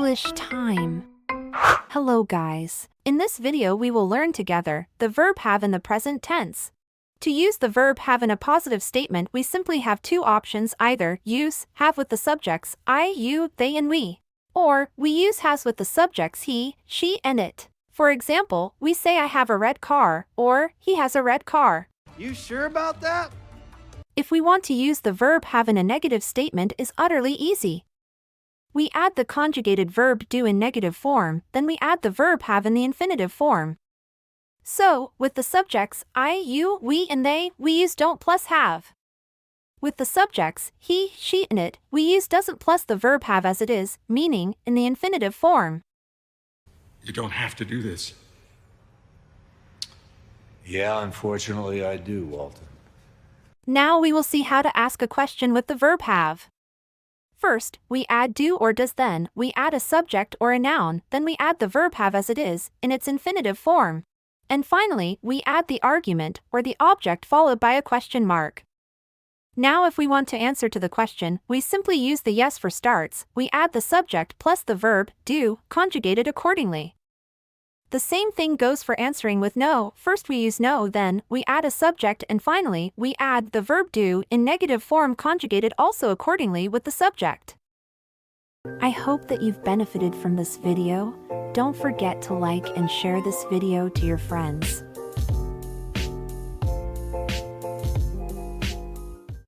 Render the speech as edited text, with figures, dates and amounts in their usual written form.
English time. Hello guys. In this video we will learn together the verb have in the present tense. To use the verb have in a positive statement, we simply have two options: either use have with the subjects I, you, they and we, or we use has with the subjects he, she and it. For example, we say I have a red car or he has a red car. You sure about that? If we want to use the verb have in a negative statement, is utterly easy. We add the conjugated verb do in negative form, then we add the verb have in the infinitive form. So, with the subjects I, you, we and they, we use don't plus have. With the subjects he, she and it, we use doesn't plus the verb have as it is, meaning in the infinitive form. You don't have to do this. Yeah, unfortunately I do, Walton. Now we will see how to ask a question with the verb have. First, we add do or does, then we add a subject or a noun, then we add the verb have as it is, in its infinitive form. And finally, we add the argument or the object followed by a question mark. Now if we want to answer to the question, we simply use the yes for starts, we add the subject plus the verb, do, conjugated accordingly. The same thing goes for answering with no. First we use no, then we add a subject and finally we add the verb do in negative form conjugated also accordingly with the subject. I hope that you've benefited from this video. Don't forget to like and share this video to your friends.